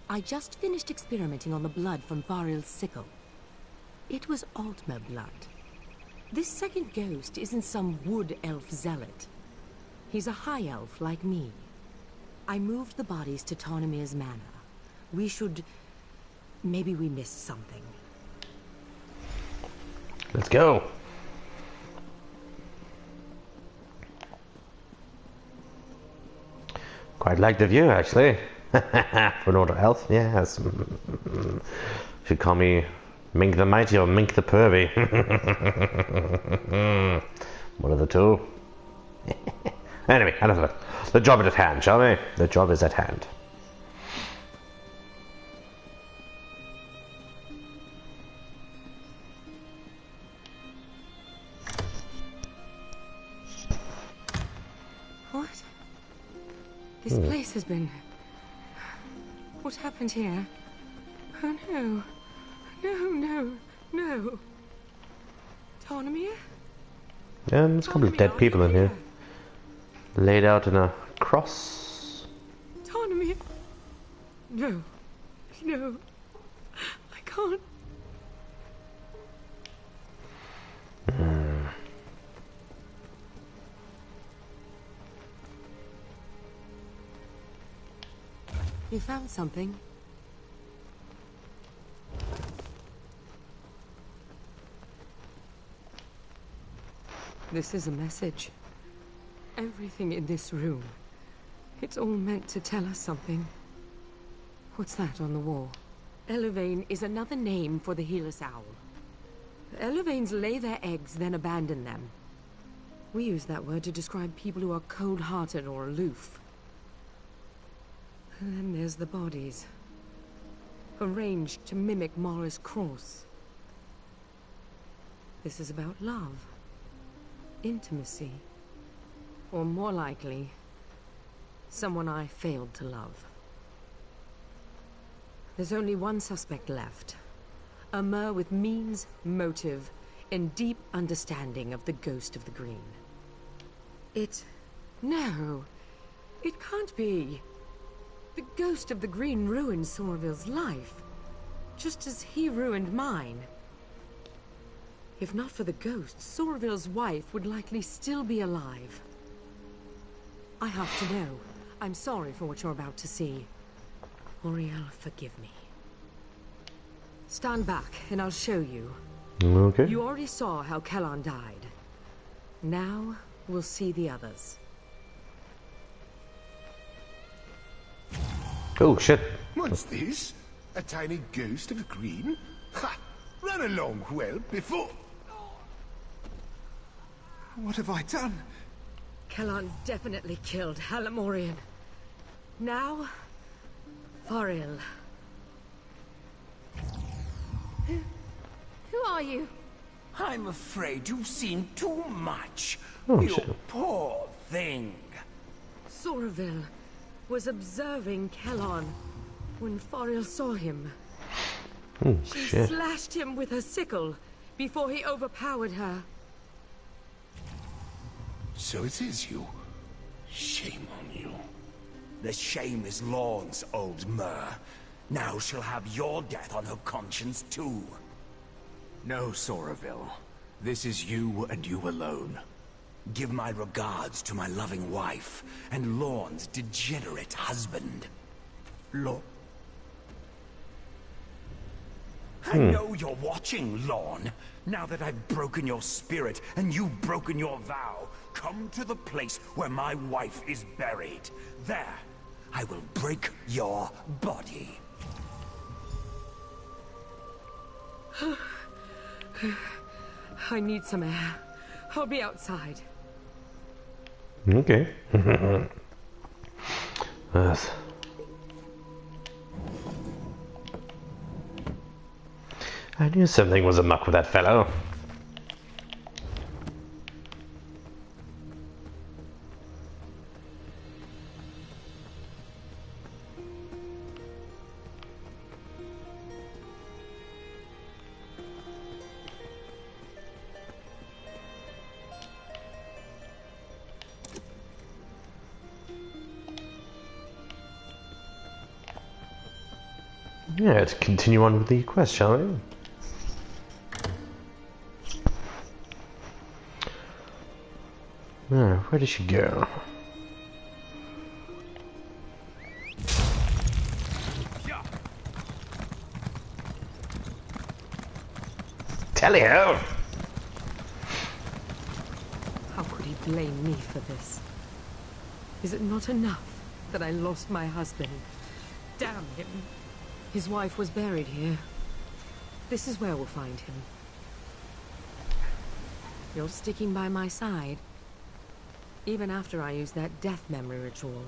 I just finished experimenting on the blood from Fariel's sickle. It was Ultima blood. This second ghost isn't some wood elf zealot. He's a high elf like me. I moved the bodies to Tarnimir's manor. Maybe we missed something. Let's go. Quite like the view, actually. For an older elf, yes. Should call me Mink the Mighty or Mink the Pervy. One of the two. Anyway, enough of it. The job is at hand, shall we? The job is at hand. What? This place has been... What happened here? Oh no. No. Tarnamir? There's a couple of dead people in here. Laid out in a cross. Tarnamir? No. I can't. You found something? This is a message. Everything in this room. It's all meant to tell us something. What's that on the wall? Elevane is another name for the Healess Owl. Elevanes lay their eggs, then abandon them. We use that word to describe people who are cold-hearted or aloof. And then there's the bodies. Arranged to mimic Mara's cross. This is about love. Intimacy. Or more likely, someone I failed to love. There's only one suspect left. A Mer with means, motive, and deep understanding of the ghost of the green. No. It can't be. The ghost of the green ruined Somerville's life. Just as he ruined mine. If not for the ghost, Somerville's wife would likely still be alive. I have to know. I'm sorry for what you're about to see. Auriel, forgive me. Stand back, and I'll show you. Okay. You already saw how Kellan died. Now, we'll see the others. Oh, shit. What's this? A tiny ghost of a green? Ha! Run along, well, before... What have I done? Kellan definitely killed Halamorian. Now, Faril. Who are you? I'm afraid you've seen too much. Oh, you shit. poor thing. Somerville was observing Kellan when Faril saw him. Oh, She shit. slashed him with her sickle before he overpowered her. So it is you. Shame on you. The shame is Lorne's, old Mer. Now she'll have your death on her conscience too. No, Somerville. This is you and you alone. Give my regards to my loving wife and Lorne's degenerate husband. I know you're watching, Lorne. Now that I've broken your spirit and you've broken your vow, come to the place where my wife is buried. There, I will break your body. I need some air. I'll be outside. Okay. Yes. I knew something was amok with that fellow. Yeah, let's continue on with the quest, shall we? Where did she go? Tally-ho! blame me for this. Is it not enough that I lost my husband? Damn him. His wife was buried here. This is where we'll find him. You're sticking by my side. Even after I use that death memory ritual.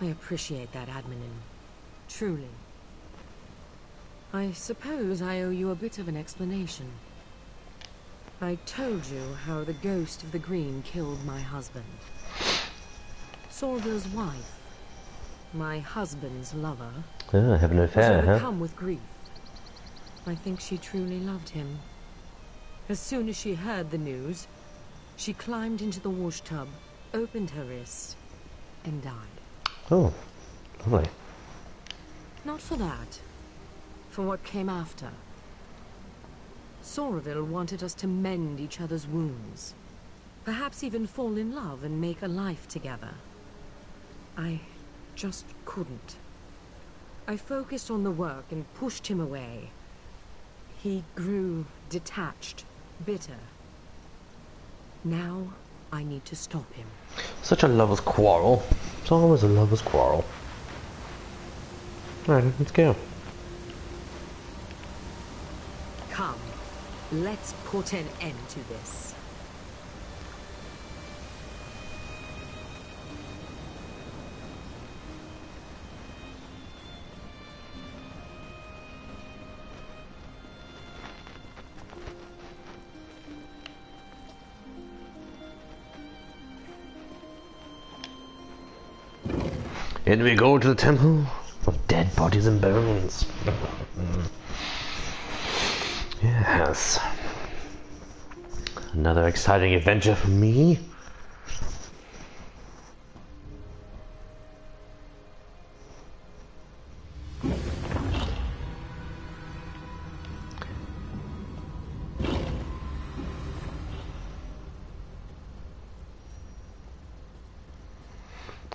I appreciate that, admin. Truly. I suppose I owe you a bit of an explanation. I told you how the ghost of the green killed my husband. Sorvil's wife, my husband's lover, having an affair, was huh? overcome with grief. I think she truly loved him. As soon as she heard the news, she climbed into the wash tub, opened her wrist, and died. Oh, lovely. Not for that. For what came after. Sorvil wanted us to mend each other's wounds. Perhaps even fall in love and make a life together. I just couldn't. I focused on the work and pushed him away. He grew detached, bitter. Now I need to stop him. Such a lover's quarrel. It's always a lover's quarrel. Alright, let's go. Come, let's put an end to this. In we go to the temple of dead bodies and bones. Yes. Another exciting adventure for me.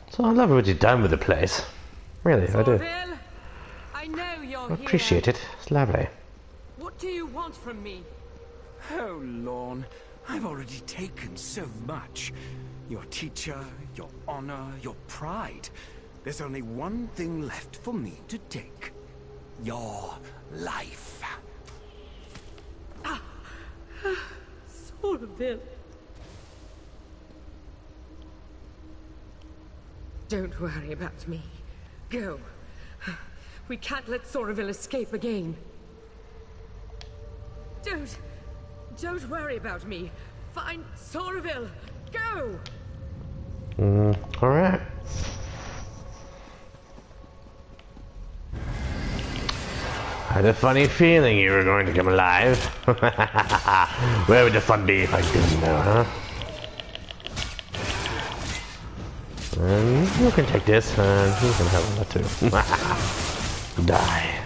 So I love what you've done with the place. Really, I do. Sorvil, I know you're I appreciate it. It's lovely. What do you want from me? Oh, Lorne, I've already taken so much. Your teacher, your honor, your pride. There's only one thing left for me to take. Your life. Sorvil. Don't worry about me. Go. We can't let Sorvil escape again. Don't worry about me. Find Sorvil. Go! Alright. I had a funny feeling you were going to come alive. Where would the fun be if I didn't know, huh? And you can take this, and you can have that too. Die.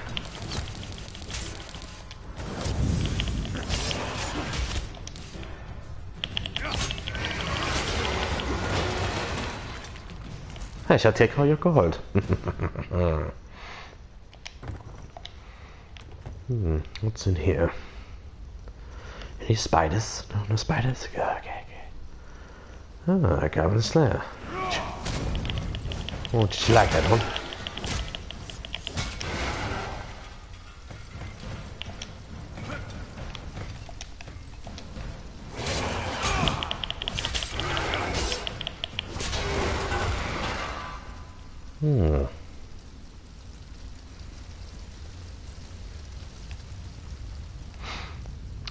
I shall take all your gold. What's in here? Any spiders? No, no spiders? Okay. Ah, Goblin Slayer. Oh, did you like that one?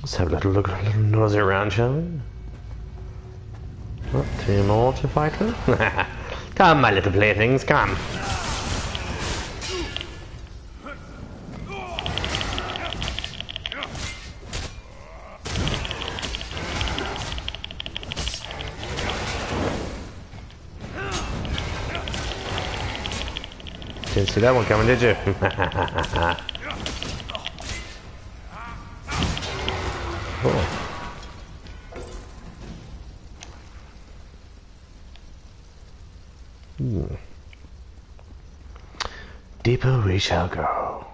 Let's have a little look, a little nosy around, shall we? Oh, two more to fight with. Come, my little playthings, come. Didn't see that one coming, did you? Oh. Deeper we shall go.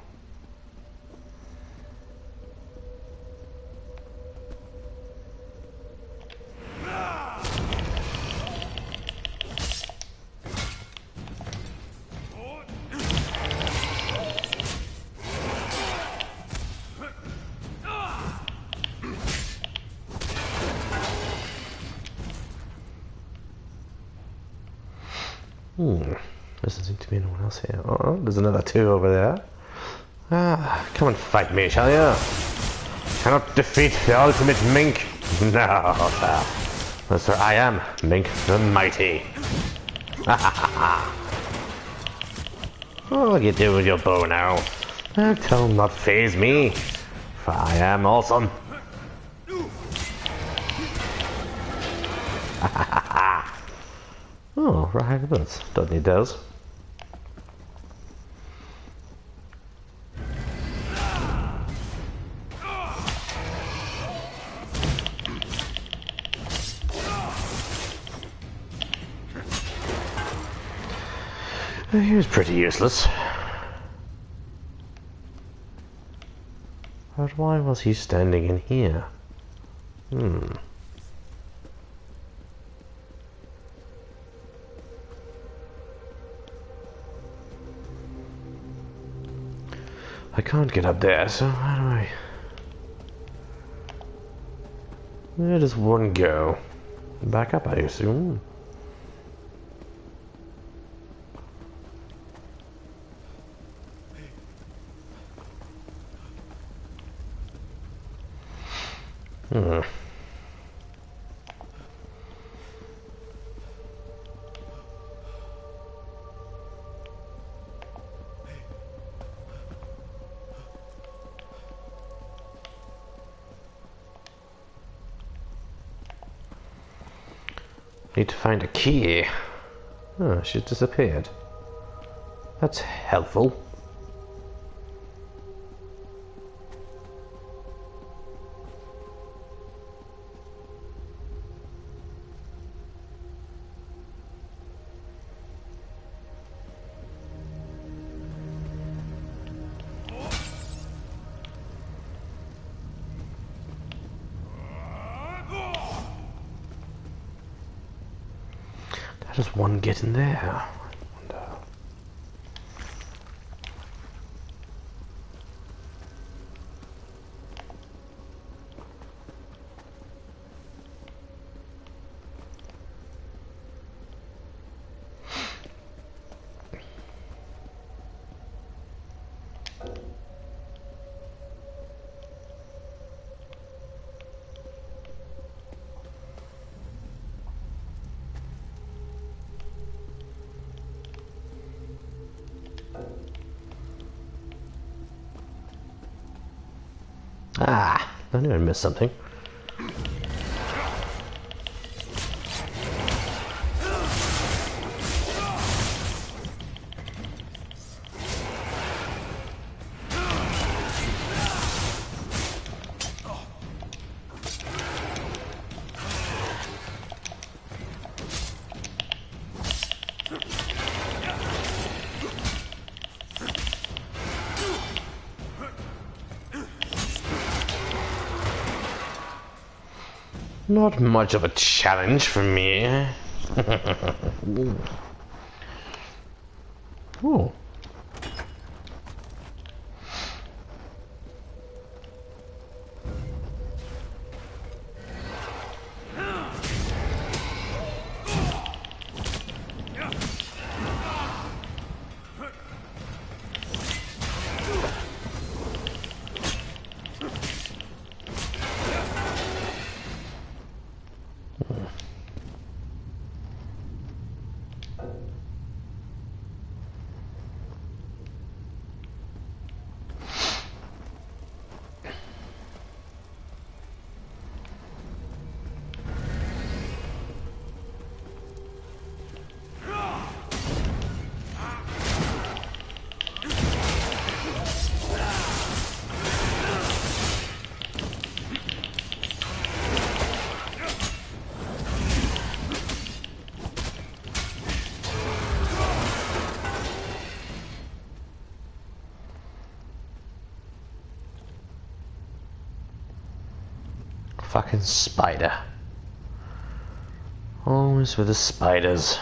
Doesn't seem to be anyone else here. Oh, there's another 2 over there. Ah, come and fight me, shall you? Cannot defeat the ultimate Mink. No, sir. No, sir, I am Mink the Mighty. Oh, you do with your bow now. That will not faze me, for I am awesome. Oh, right, that's don't need those. He was pretty useless. But why was he standing in here? I can't get up there, so how do I... Where does one go? Back up, I assume. Need to find a key. Oh, she's disappeared. That's helpful. How does one get in there? I wonder. Ah, I knew I missed something. Not much of a challenge for me. Oh. Fucking spider. Always with the spiders.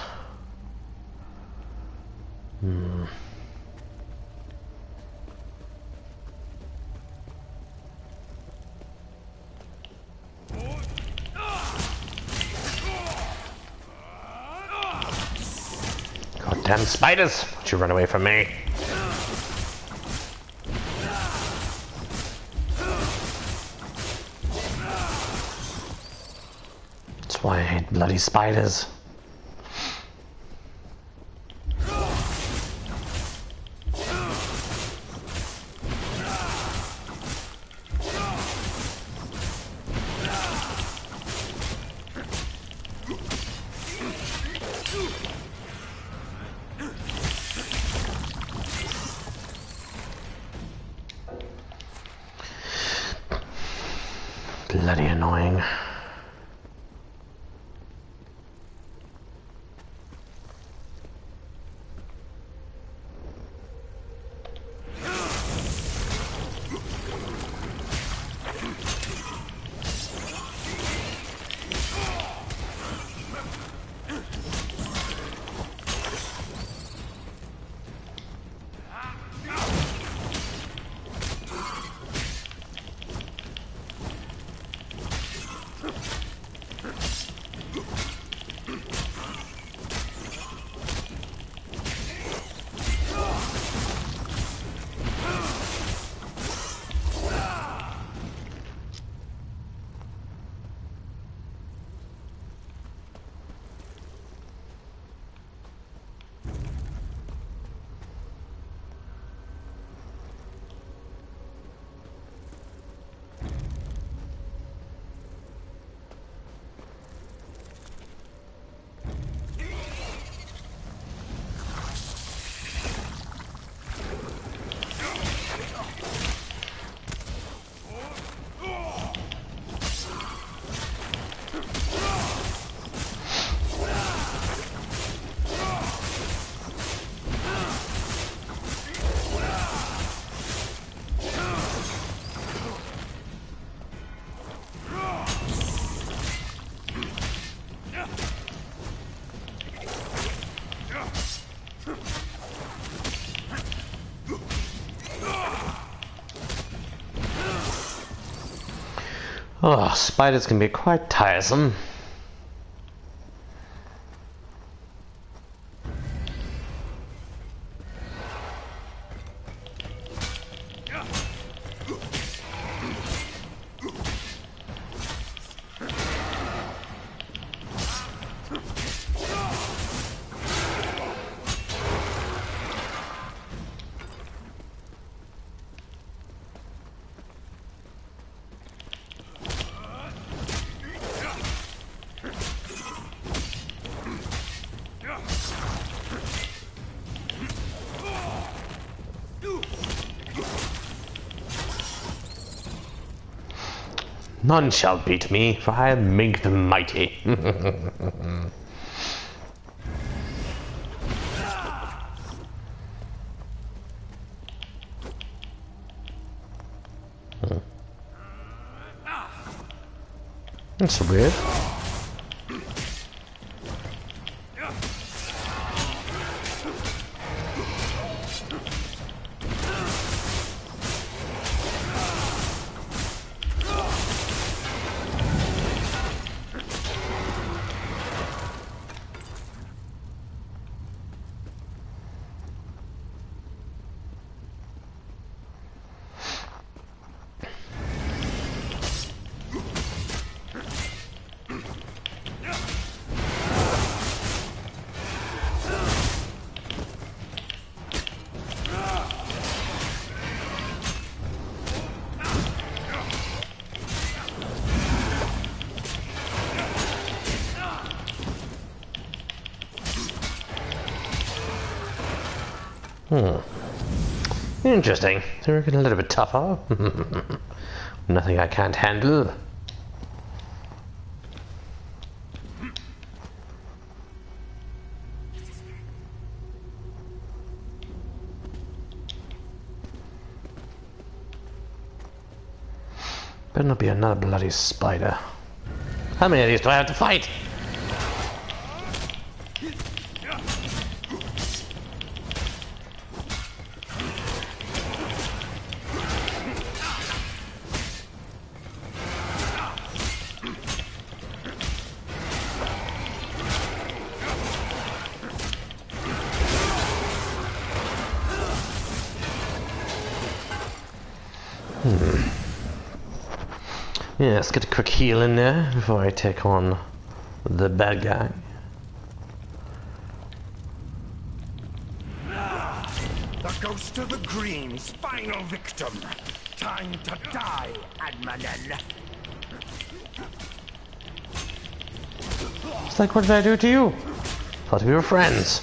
God Damn spiders! Don't you run away from me. That's why I hate bloody spiders. Bloody annoying. Oh, spiders can be quite tiresome. None shall beat me, for I am Mink the Mighty. That's weird. Interesting. They're getting a little bit tougher. Nothing I can't handle. Better not be another bloody spider. How many of these do I have to fight? Yeah, let's get a quick heal in there before I take on the bad guy. The ghost of the Green's final victim. Time to die, admin. It's like, what did I do to you? Thought we were friends.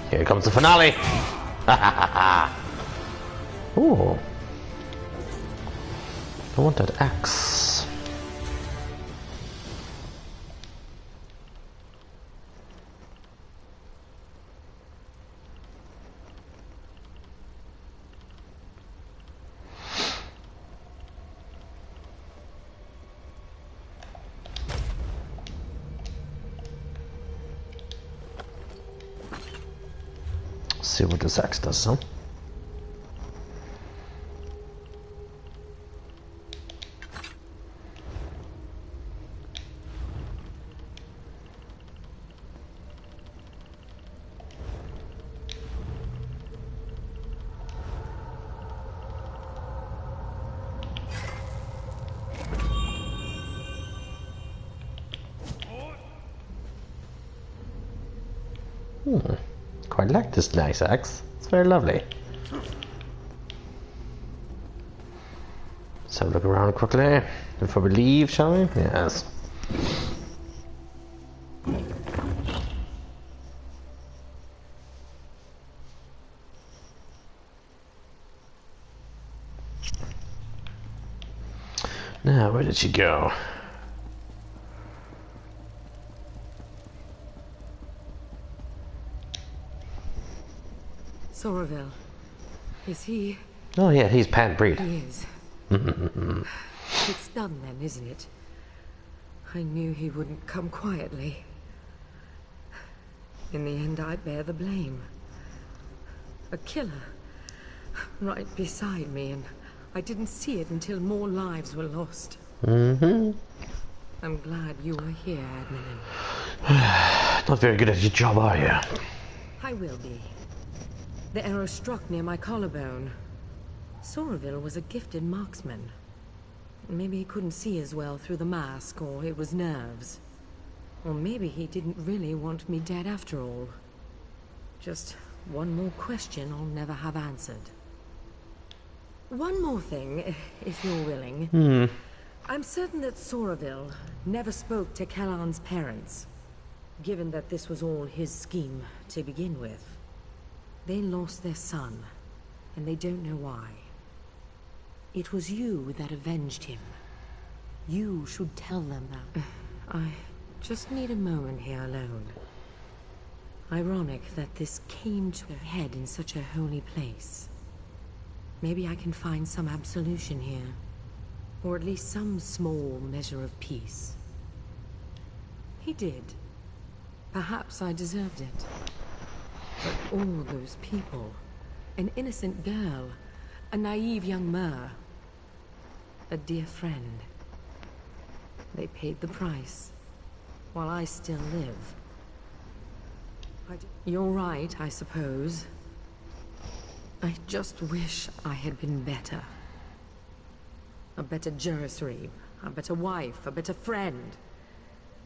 Here comes the finale. Ooh. I want that axe. See what this axe does, huh? Quite like this nice axe. It's very lovely. Let's have a look around quickly before we leave, shall we? Yes. Now, where did she go? Soraville. Is he? Oh yeah, he's Pan Breed. He is. It's done then, isn't it? I knew he wouldn't come quietly. In the end, I bear the blame. A killer. Right beside me, and I didn't see it until more lives were lost. I'm glad you were here, Admin. Not very good at your job, are you? I will be. The arrow struck near my collarbone. Soraville was a gifted marksman. Maybe he couldn't see as well through the mask, or it was nerves. Or maybe he didn't really want me dead after all. Just one more question I'll never have answered. One more thing, if you're willing. I'm certain that Soraville never spoke to Kellan's parents, given that this was all his scheme to begin with. They lost their son, and they don't know why. It was you that avenged him. You should tell them that. I just need a moment here alone. Ironic that this came to a head in such a holy place. Maybe I can find some absolution here, or at least some small measure of peace. He did. Perhaps I deserved it. But all those people, an innocent girl, a naive young Mer, a dear friend, they paid the price, while I still live. You're right, I suppose. I just wish I had been better. A better Juris Reeve, a better wife, a better friend.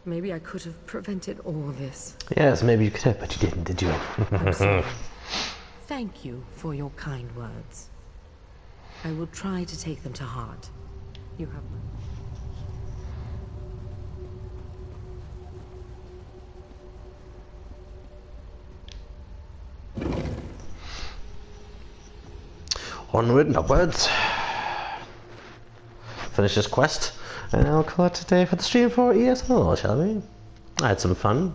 Maybe I could have prevented all this. Yes, maybe you could have, but you didn't, did you? I'm sorry. Thank you for your kind words. I will try to take them to heart. You have my... Onward and upwards. Finish this quest, and I'll call it today for the stream for ESO, shall we? I had some fun.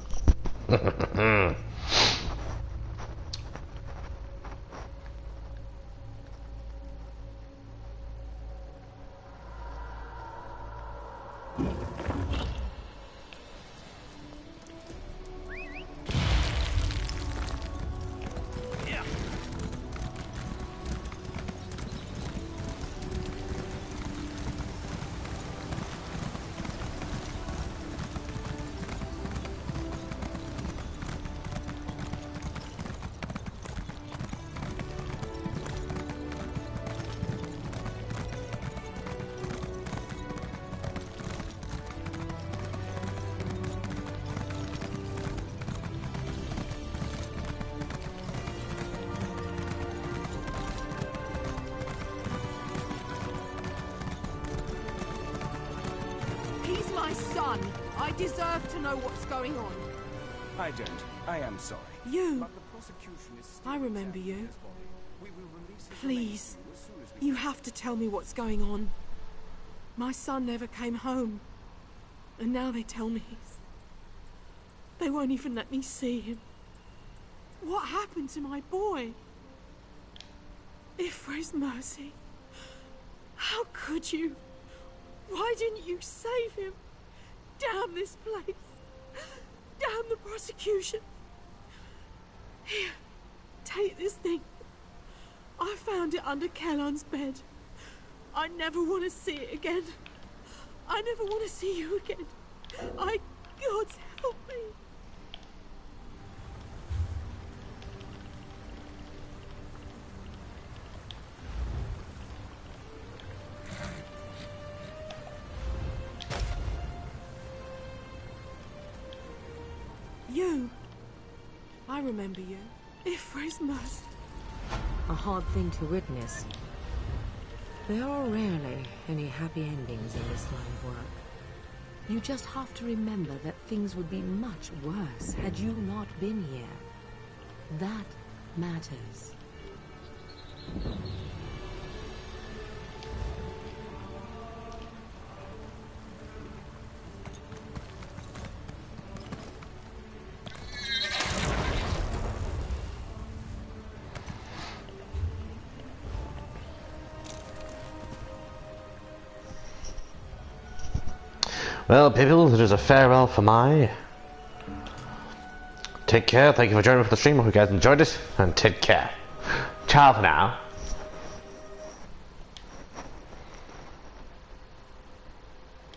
I deserve to know what's going on. I don't. I am sorry. You. But the prosecution is still I remember examining you. his body. We will release his Please. remains to you as soon as we You can. have to tell me what's going on. My son never came home. And now they tell me they won't even let me see him. What happened to my boy? If for his mercy. How could you? Why didn't you save him? Damn this place. Damn the prosecution. Here, take this thing. I found it under Kellan's bed. I never want to see it again. I never want to see you again. God help me. You. I remember you. If for his mercy. A hard thing to witness. There are rarely any happy endings in this line of work. You just have to remember that things would be much worse had you not been here. That matters. Well, people, it is a farewell for my. Take care. Thank you for joining me for the stream. Hope you guys enjoyed it, and take care. Ciao for now.